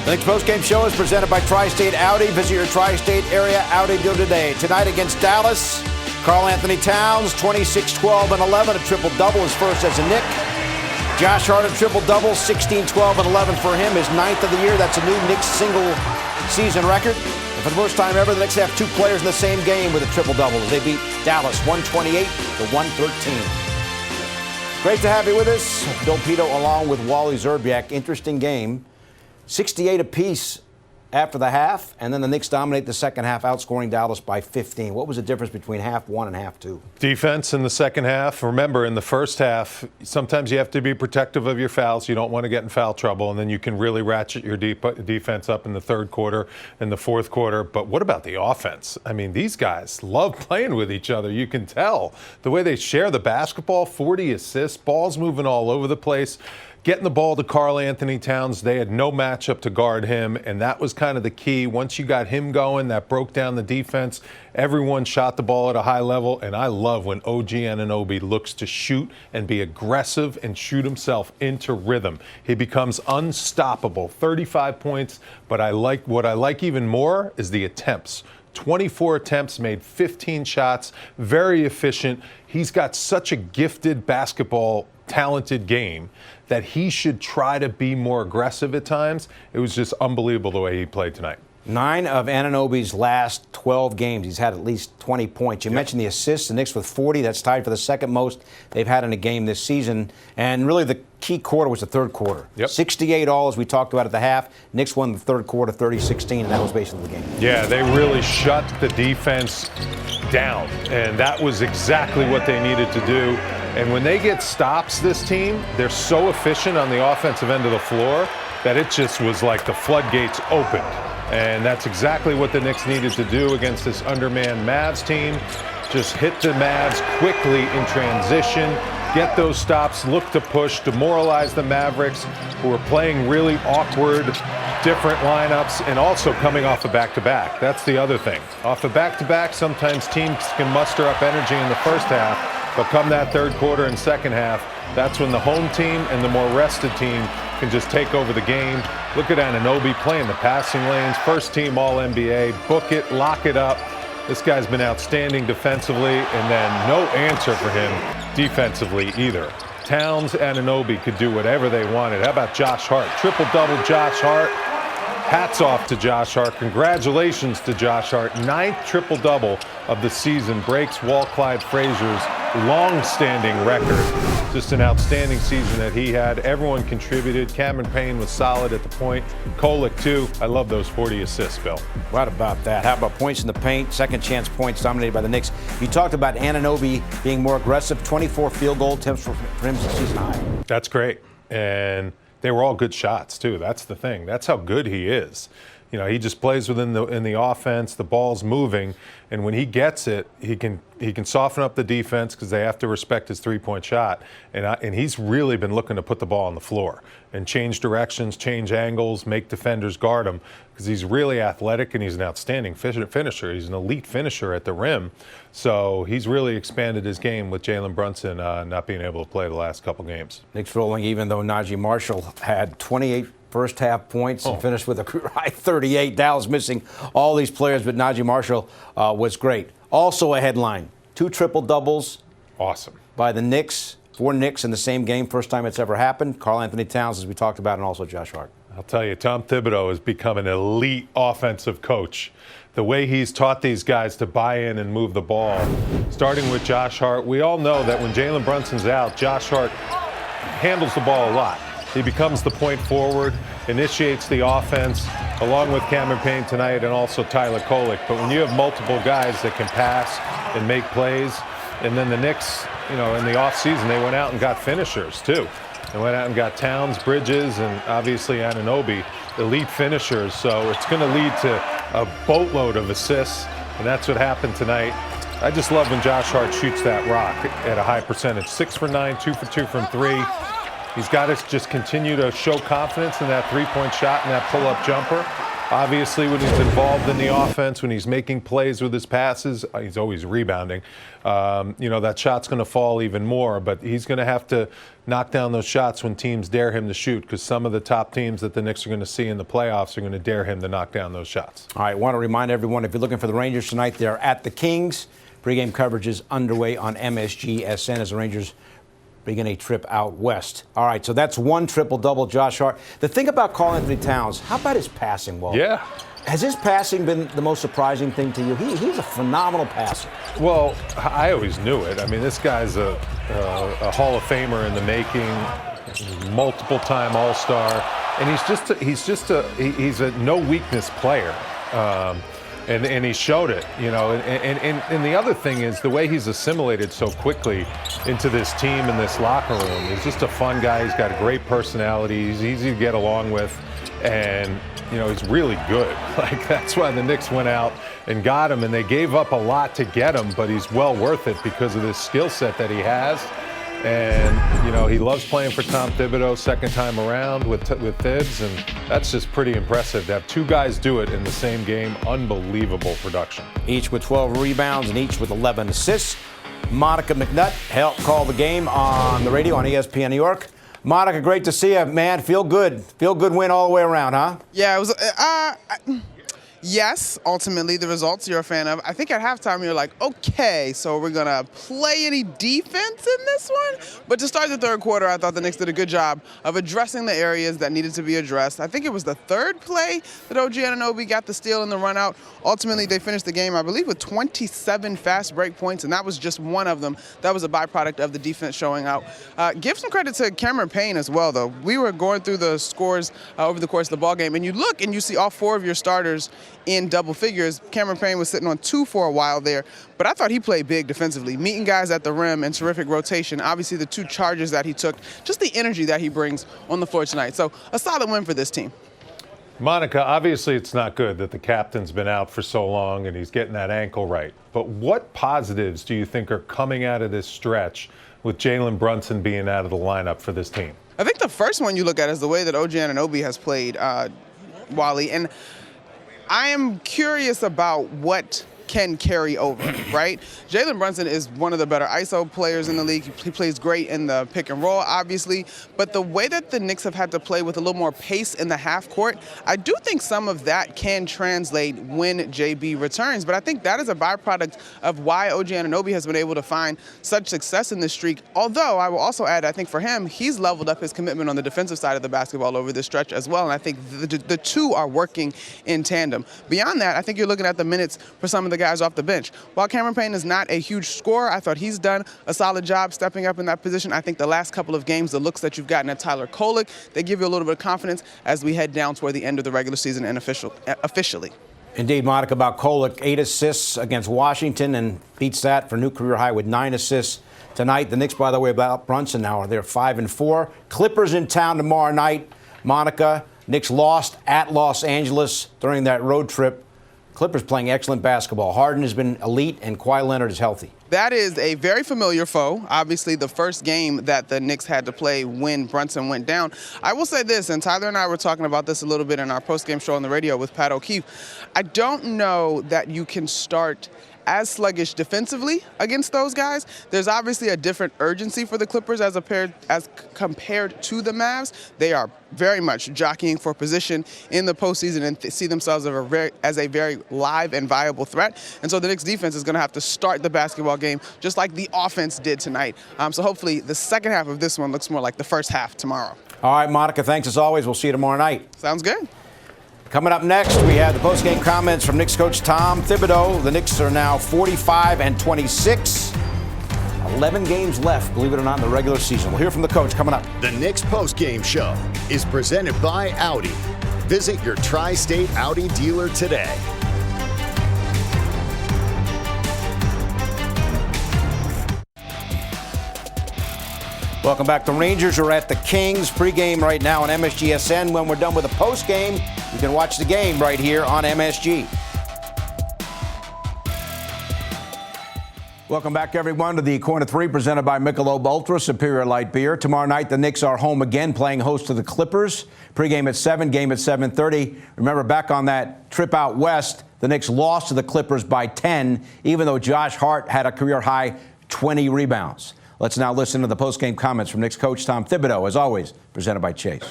The Knicks postgame show is presented by Tri-State Audi. Visit your Tri-State area Audi dealer today. Tonight against Dallas, Karl-Anthony Towns, 26, 12, and 11. A triple-double, his first as a Knick. Josh Hart, a triple-double, 16, 12, and 11 for him, his 9th of the year. That's a new Knicks single-season record. And for the first time ever, the Knicks have two players in the same game with a triple-double as they beat Dallas 128 to 113. Great to have you with us. Bill Pidto along with Wally Szczerbiak. Interesting game. 68 apiece after the half, and then the Knicks dominate the second half, outscoring Dallas by 15. What was the difference between half one and half two? Defense in the second half. Remember, in the first half, sometimes you have to be protective of your fouls. You don't want to get in foul trouble, and then you can really ratchet your defense up in the third quarter and the fourth quarter. But what about the offense? I mean, these guys love playing with each other. You can tell the way they share the basketball, 40 assists, balls moving all over the place. Getting the ball to Karl-Anthony Towns, they had no matchup to guard him, and that was kind of the key. Once you got him going, that broke down the defense. Everyone shot the ball at a high level, and I love when OG Anunoby looks to shoot and be aggressive and shoot himself into rhythm. He becomes unstoppable. 35 points, but what I like even more is the attempts. 24 attempts, made 15 shots, very efficient. He's got such a gifted basketball talented game that he should try to be more aggressive at times. It was just unbelievable the way he played tonight. 9 of Anunoby's last 12 games, he's had at least 20 points. You mentioned the assists, the Knicks with 40. That's tied for the second most they've had in a game this season. And really the key quarter was the third quarter. 68 all, as we talked about at the half. Knicks won the third quarter 30-16, and that was basically the game. Yeah, they really shut the defense down, and that was exactly what they needed to do. And when they get stops, this team, they're so efficient on the offensive end of the floor that it just was like the floodgates opened. And that's exactly what the Knicks needed to do against this undermanned Mavs team. Just hit the Mavs quickly in transition, get those stops, look to push, demoralize the Mavericks, who are playing really awkward, different lineups, and also coming off a back-to-back. That's the other thing. Off a back-to-back, sometimes teams can muster up energy in the first half, but come that third quarter and second half, that's when the home team and the more rested team can just take over the game. Look at Anunoby playing the passing lanes, first team All-NBA, book it, lock it up. This guy's been outstanding defensively, and then no answer for him defensively either. Towns, Anunoby could do whatever they wanted. How about Josh Hart? Triple-double Josh Hart. Hats off to Josh Hart. Congratulations to Josh Hart. 9th triple-double of the season, breaks Walt Clyde Frazier's long-standing record. Just an outstanding season that he had. Everyone contributed. Cameron Payne was solid at the point. Kolek, too. I love those 40 assists, Bill. What about that? How about points in the paint? Second chance points dominated by the Knicks. You talked about Anunoby being more aggressive. 24 field goal attempts for him season high. That's great. And they were all good shots, too. That's the thing. That's how good he is. You know, he just plays in the offense, the ball's moving, and when he gets it, he can soften up the defense because they have to respect his three-point shot. And he's really been looking to put the ball on the floor and change directions, change angles, make defenders guard him because he's really athletic and he's an outstanding finisher. He's an elite finisher at the rim. So he's really expanded his game with Jalen Brunson not being able to play the last couple games. Knicks rolling even though Najee Marshall had 28 first half points and finished with a career high 38. Dallas missing all these players, but Najee Marshall was great. Also a headline, 2 triple-doubles. Awesome. By the Knicks, 4 Knicks in the same game, first time it's ever happened. Karl-Anthony Towns, as we talked about, and also Josh Hart. I'll tell you, Tom Thibodeau has become an elite offensive coach. The way he's taught these guys to buy in and move the ball, starting with Josh Hart. We all know that when Jalen Brunson's out, Josh Hart handles the ball a lot. He becomes the point forward, initiates the offense, along with Cameron Payne tonight and also Tyler Kolek. But when you have multiple guys that can pass and make plays, and then the Knicks, you know, in the offseason, they went out and got finishers, too. They went out and got Towns, Bridges, and obviously Anunoby, elite finishers. So it's going to lead to a boatload of assists, and that's what happened tonight. I just love when Josh Hart shoots that rock at a high percentage. 6 for 9, 2 for 2 from 3. He's got to just continue to show confidence in that three-point shot and that pull-up jumper. Obviously, when he's involved in the offense, when he's making plays with his passes, he's always rebounding. That shot's going to fall even more, but he's going to have to knock down those shots when teams dare him to shoot, because some of the top teams that the Knicks are going to see in the playoffs are going to dare him to knock down those shots. All right, I want to remind everyone, if you're looking for the Rangers tonight, they're at the Kings. Pre-game coverage is underway on MSG-SN as the Rangers begin a trip out west. All right, so that's one triple-double, Josh Hart. The thing about Karl Anthony Towns, how about his passing, Walt? Yeah. Has his passing been the most surprising thing to you? He's a phenomenal passer. Well, I always knew it. I mean, this guy's a Hall of Famer in the making, multiple-time All-Star, and he's a no-weakness player. And he showed it, And the other thing is the way he's assimilated so quickly into this team and this locker room. He's just a fun guy. He's got a great personality. He's easy to get along with, and he's really good. Like, that's why the Knicks went out and got him, and they gave up a lot to get him, but he's well worth it because of this skill set that he has. And, he loves playing for Tom Thibodeau second time around with Thibs, and that's just pretty impressive to have two guys do it in the same game. Unbelievable production. Each with 12 rebounds and each with 11 assists. Monica McNutt helped call the game on the radio on ESPN New York. Monica, great to see you, man. Feel good. Feel good win all the way around, huh? Yeah, it was. Yes, ultimately, the results you're a fan of. I think at halftime you're like, okay, so we're going to play any defense in this one? But to start the third quarter, I thought the Knicks did a good job of addressing the areas that needed to be addressed. I think it was the third play that OG Anunoby got the steal in the run out. Ultimately, they finished the game, I believe, with 27 fast break points, and that was just one of them. That was a byproduct of the defense showing out. Give some credit to Cameron Payne as well, though. We were going through the scores over the course of the ballgame, and you look and you see all four of your starters in double figures. Cameron Payne was sitting on 2 for a while there, but I thought he played big defensively, meeting guys at the rim and terrific rotation. Obviously, the 2 charges that he took, just the energy that he brings on the floor tonight. So a solid win for this team. Monica, obviously it's not good that the captain's been out for so long and he's getting that ankle right. But what positives do you think are coming out of this stretch with Jalen Brunson being out of the lineup for this team? I think the first one you look at is the way that OG Anunoby has played, Wally. And I am curious about what can carry over, right? Jalen Brunson is one of the better ISO players in the league. He plays great in the pick and roll, obviously. But the way that the Knicks have had to play with a little more pace in the half court, I do think some of that can translate when JB returns. But I think that is a byproduct of why OG Anunoby has been able to find such success in this streak. Although I will also add, I think for him, he's leveled up his commitment on the defensive side of the basketball over this stretch as well. And I think the two are working in tandem. Beyond that, I think you're looking at the minutes for some of the guys off the bench. While Cameron Payne is not a huge scorer, I thought he's done a solid job stepping up in that position. I think the last couple of games, the looks that you've gotten at Tyler Kolek, they give you a little bit of confidence as we head down toward the end of the regular season and officially. Indeed, Monica, about Kolek, 8 assists against Washington and beats that for new career high with 9 assists tonight. The Knicks, by the way, about Brunson now are they're 5-4. Clippers in town tomorrow night. Monica, Knicks lost at Los Angeles during that road trip. Clippers playing excellent basketball. Harden has been elite, and Kawhi Leonard is healthy. That is a very familiar foe. Obviously, the first game that the Knicks had to play when Brunson went down. I will say this, and Tyler and I were talking about this a little bit in our postgame show on the radio with Pat O'Keefe. I don't know that you can start as sluggish defensively against those guys. There's obviously a different urgency for the Clippers as compared to the Mavs. They are very much jockeying for position in the postseason and see themselves as a very live and viable threat. And so the Knicks defense is going to have to start the basketball game just like the offense did tonight. So hopefully the second half of this one looks more like the first half tomorrow. All right, Monica, thanks as always. We'll see you tomorrow night. Sounds good. Coming up next, we have the postgame comments from Knicks coach Tom Thibodeau. The Knicks are now 45-26. 11 games left, believe it or not, in the regular season. We'll hear from the coach coming up. The Knicks postgame show is presented by Audi. Visit your Tri-State Audi dealer today. Welcome back. The Rangers are at the Kings. Pre-game right now on MSG-SN. When we're done with the post-game, you can watch the game right here on MSG. Welcome back, everyone, to the Corner 3 presented by Michelob Ultra Superior Light Beer. Tomorrow night, the Knicks are home again, playing host to the Clippers. Pre-game at 7, game at 7:30. Remember, back on that trip out west, the Knicks lost to the Clippers by 10, even though Josh Hart had a career-high 20 rebounds. Let's now listen to the post-game comments from Knicks coach Tom Thibodeau, as always, presented by Chase.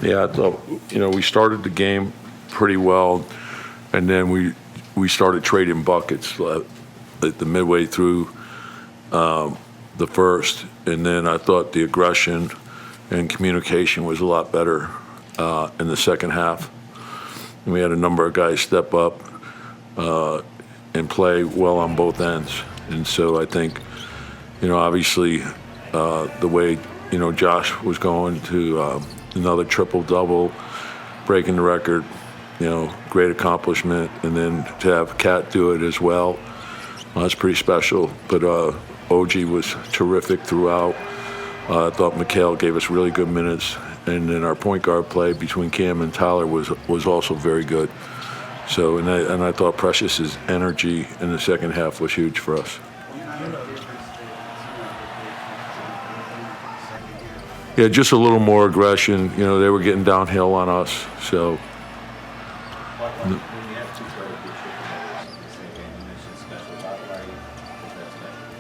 Yeah, I thought, we started the game pretty well, and then we started trading buckets at the midway through the first, and then I thought the aggression and communication was a lot better in the second half. And we had a number of guys step up and play well on both ends. And so I think, obviously the way, Josh was going to another triple-double, breaking the record, great accomplishment. And then to have Kat do it as well, that's pretty special. But OG was terrific throughout. I thought Mikal gave us really good minutes. And then our point guard play between Cam and Tyler was also very good. So, and I thought Precious's energy in the second half was huge for us. Yeah, just a little more aggression. They were getting downhill on us. So.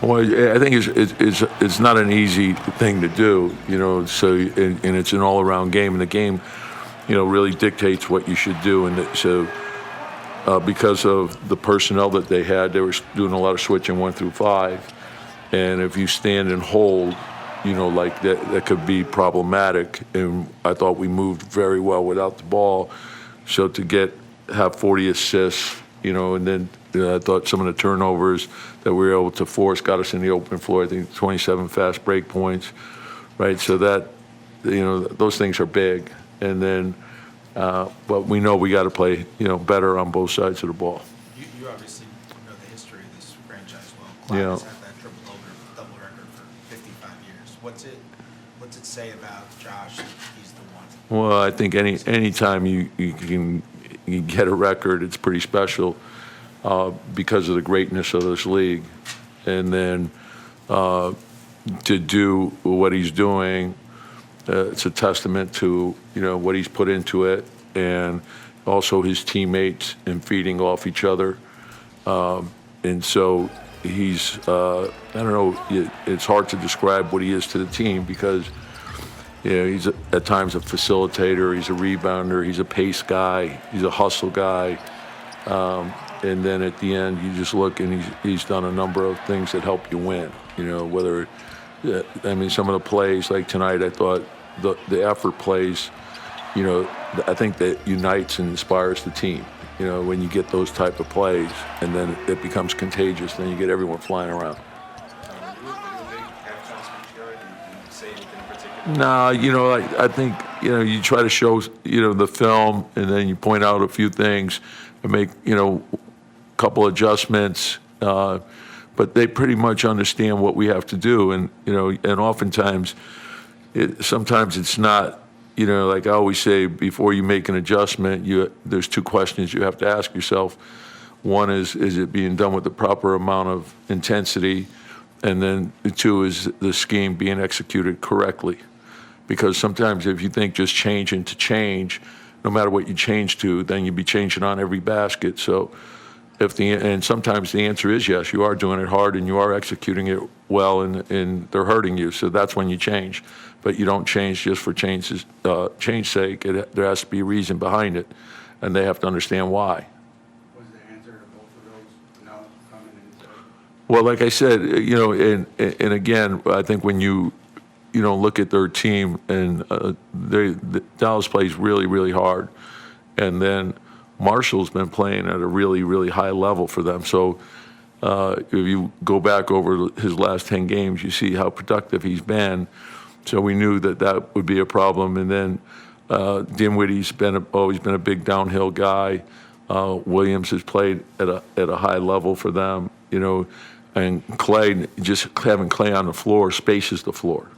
Well, I think it's not an easy thing to do, so, and it's an all-around game, and the game, really dictates what you should do. And so because of the personnel that they had, they were doing a lot of switching 1 through 5. And if you stand and hold, like that could be problematic. And I thought we moved very well without the ball. So to have 40 assists, and then I thought some of the turnovers that we were able to force got us in the open floor. I think 27 fast break points, right? So that, those things are big. And then, but we know we got to play, better on both sides of the ball. You obviously know the history of this franchise well. Clyde has had that triple-double record for 55 years. What's it say about Josh that he's the one? Well, I think any time you can get a record, it's pretty special. Because of the greatness of this league. And then to do what he's doing, it's a testament to, what he's put into it, and also his teammates and feeding off each other. And so he's, I don't know, it's hard to describe what he is to the team because, he's at times a facilitator, he's a rebounder, he's a pace guy, he's a hustle guy. And then at the end, you just look, and he's done a number of things that help you win. Whether, some of the plays like tonight, I thought the effort plays, I think that unites and inspires the team. When you get those type of plays, and then it becomes contagious, then you get everyone flying around. No, I think, you try to show, the film, and then you point out a few things and make, couple adjustments, but they pretty much understand what we have to do, and and oftentimes, sometimes it's not, like I always say, before you make an adjustment, there's 2 questions you have to ask yourself. One is it being done with the proper amount of intensity, and then 2 is the scheme being executed correctly, because sometimes if you think just changing to change, no matter what you change to, then you'd be changing on every basket. So. And sometimes the answer is yes, you are doing it hard and you are executing it well, and they're hurting you. So that's when you change. But you don't change just for change sake. There has to be a reason behind it, and they have to understand why. Was the answer to both of those no coming into? Well, like I said, and again, I think when you look at their team, and Dallas plays really, really hard, and then Marshall's been playing at a really, really high level for them. So if you go back over his last 10 games, you see how productive he's been. So we knew that would be a problem. And then Dinwiddie's always been a big downhill guy. Williams has played at a high level for them, and Clay, just having Clay on the floor spaces the floor.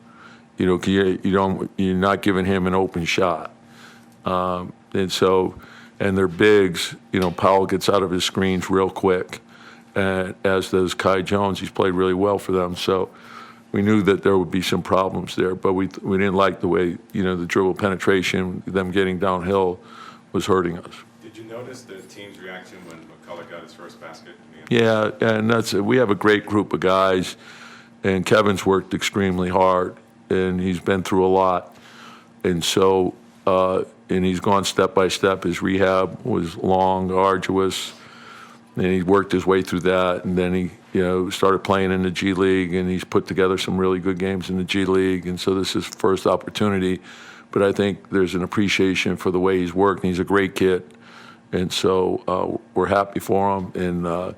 You're not giving him an open shot. And they're bigs. Powell gets out of his screens real quick, and as does Kai Jones. He's played really well for them. So we knew that there would be some problems there, but we didn't like the way, the dribble penetration, them getting downhill was hurting us. Did you notice the team's reaction when McCullough got his first basket? Yeah, and we have a great group of guys, and Kevin's worked extremely hard, and he's been through a lot. And so, and he's gone step by step. His rehab was long, arduous, and he worked his way through that. And then he, started playing in the G League, and he's put together some really good games in the G League. And so this is his first opportunity. But I think there's an appreciation for the way he's worked, and he's a great kid. And so we're happy for him. And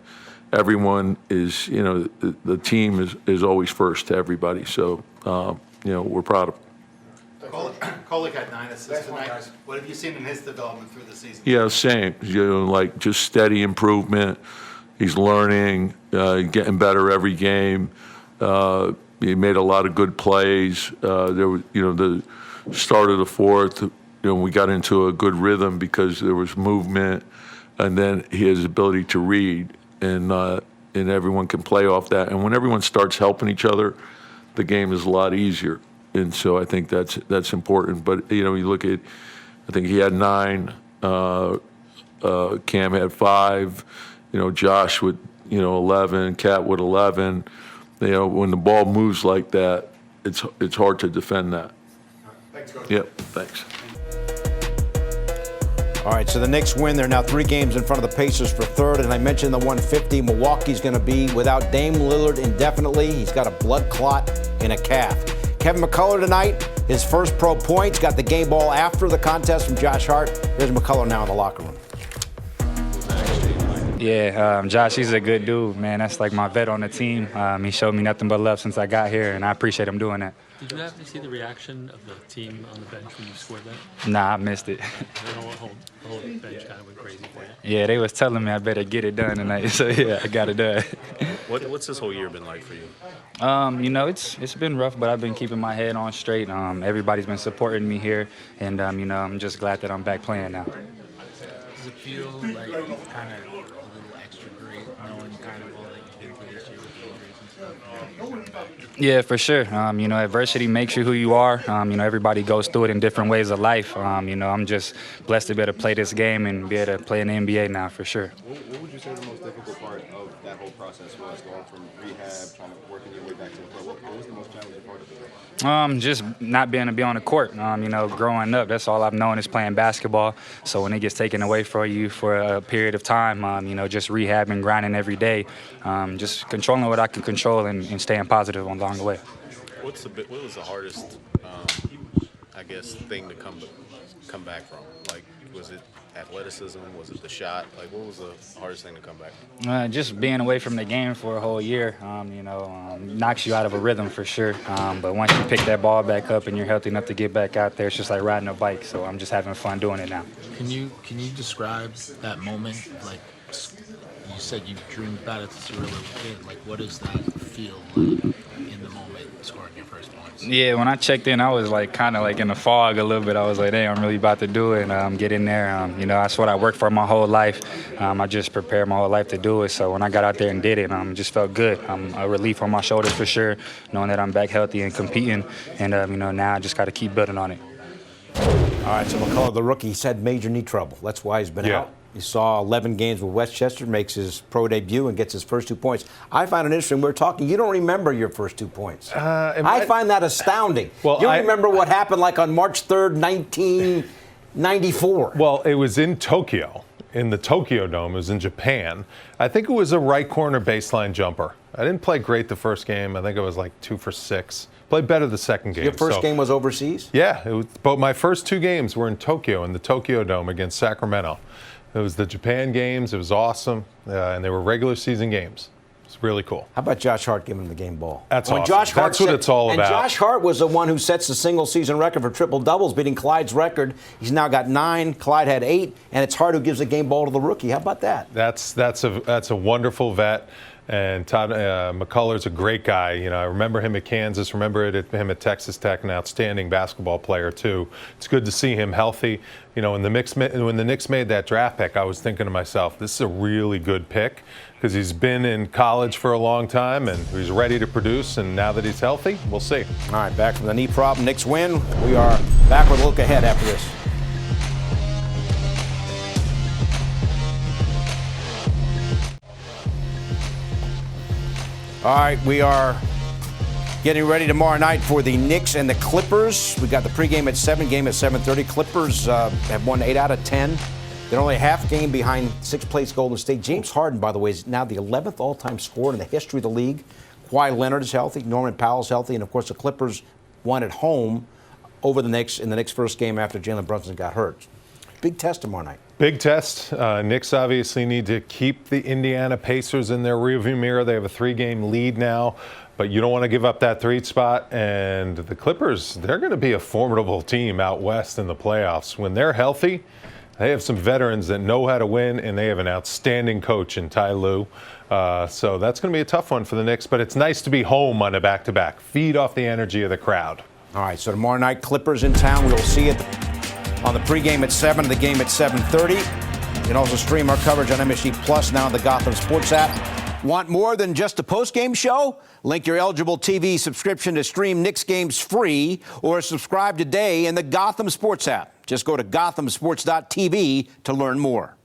everyone is, the team is always first to everybody. So, we're proud of him. Kolek had 9 assists tonight. What have you seen in his development through the season? Yeah, same. Just steady improvement. He's learning, getting better every game. He made a lot of good plays. There was, the start of the fourth, we got into a good rhythm because there was movement, and then he has the ability to read, and everyone can play off that. And when everyone starts helping each other, the game is a lot easier. And so I think that's important. But, you look at, I think he had 9, Cam had 5, Josh with, 11, Cat with 11. When the ball moves like that, it's hard to defend that. Thanks, Coach. Yep, thanks. All right, so the Knicks win. They're now 3 games in front of the Pacers for third. And I mentioned the 150. Milwaukee's going to be without Dame Lillard indefinitely. He's got a blood clot in a calf. Kevin McCullough tonight, his first pro points, got the game ball after the contest from Josh Hart. Here's McCullough now in the locker room. Yeah, Josh, he's a good dude, man. That's like my vet on the team. He showed me nothing but love since I got here, and I appreciate him doing that. Did you have to see the reaction of the team on the bench when you scored that? Nah, I missed it. The whole bench kind of went crazy for you. Yeah, they was telling me I better get it done tonight, so yeah, I got it done. What's this whole year been like for you? It's been rough, but I've been keeping my head on straight. Everybody's been supporting me here, and I'm just glad that I'm back playing now. Does it feel like kind of a little extra great knowing kind of all that you've been through this year with the injuries and stuff? Yeah, for sure. Adversity makes you who you are. Everybody goes through it in different ways of life. I'm just blessed to be able to play this game and be able to play in the NBA now, for sure. What would you say the most difficult part of that whole process was, going from rehab, trying to working your way back to the court? What was the most challenging part of it? Just not being able to be on the court. Growing up, that's all I've known is playing basketball. So when it gets taken away from you for a period of time, just rehabbing, grinding every day, just controlling what I can control and staying positive along the way. What was the hardest, thing to come back from? Like, was it athleticism? Was it the shot? Like, what was the hardest thing to come back from? Just being away from the game for a whole year, knocks you out of a rhythm for sure. But once you pick that ball back up and you're healthy enough to get back out there, it's just like riding a bike. So I'm just having fun doing it now. Can you describe that moment? Like you said, you dreamed about it since you were a little kid. Like, what does that feel like in the moment, scoring your first points? Yeah, when I checked in, I was kind of in a fog a little bit. I was like, hey, I'm really about to do it and get in there. That's what I worked for my whole life. I just prepared my whole life to do it. So when I got out there and did it, just felt good. A relief on my shoulders for sure, knowing that I'm back healthy and competing. And, now I just got to keep building on it. All right, so McCullough, the rookie, he's had major knee trouble. That's why he's been out. He saw 11 games with Westchester, makes his pro debut and gets his first 2 points. I find it interesting. We were talking. You don't remember your first 2 points. I find that astounding. Well, you don't remember what happened on March 3rd, 1994. Well, it was in Tokyo, in the Tokyo Dome. It was in Japan. I think it was a right corner baseline jumper. I didn't play great the first game. I think I was 2 for 6. Played better the second game. Your first game was overseas? Yeah, but my first 2 games were in Tokyo, in the Tokyo Dome against Sacramento. It was the Japan games. It was awesome, and they were regular season games. It's really cool. How about Josh Hart giving him the game ball? That's awesome. That's what it's all about. And Josh Hart was the one who sets the single season record for triple doubles, beating Clyde's record. He's now got 9. Clyde had 8, and it's Hart who gives the game ball to the rookie. How about that? That's a wonderful vet. And Todd McCullough's a great guy. You know, I remember him at Kansas, remember him at Texas Tech, an outstanding basketball player too. It's good to see him healthy. You know, when the Knicks made that draft pick, I was thinking to myself, this is a really good pick because he's been in college for a long time and he's ready to produce. And now that he's healthy, we'll see. All right, back from the knee problem. Knicks win. We are back with a look ahead after this. All right, we are getting ready tomorrow night for the Knicks and the Clippers. We got the pregame at 7, game at 7:30. Clippers have won 8 out of 10. They're only a half game behind sixth-place Golden State. James Harden, by the way, is now the 11th all-time scorer in the history of the league. Kawhi Leonard is healthy. Norman Powell's healthy. And, of course, the Clippers won at home over the Knicks in the Knicks' first game after Jalen Brunson got hurt. Big test tomorrow night. Big test. Knicks obviously need to keep the Indiana Pacers in their rearview mirror. They have a 3-game lead now, but you don't want to give up that 3 spot. And the Clippers, they're going to be a formidable team out west in the playoffs. When they're healthy, they have some veterans that know how to win, and they have an outstanding coach in Ty Lue. So that's going to be a tough one for the Knicks, but it's nice to be home on a back-to-back. Feed off the energy of the crowd. All right, so tomorrow night, Clippers in town. We'll see it on the pregame at 7 and the game at 7:30. You can also stream our coverage on MSG Plus now on the Gotham Sports app. Want more than just a postgame show? Link your eligible TV subscription to stream Knicks games free or subscribe today in the Gotham Sports app. Just go to gothamsports.tv to learn more.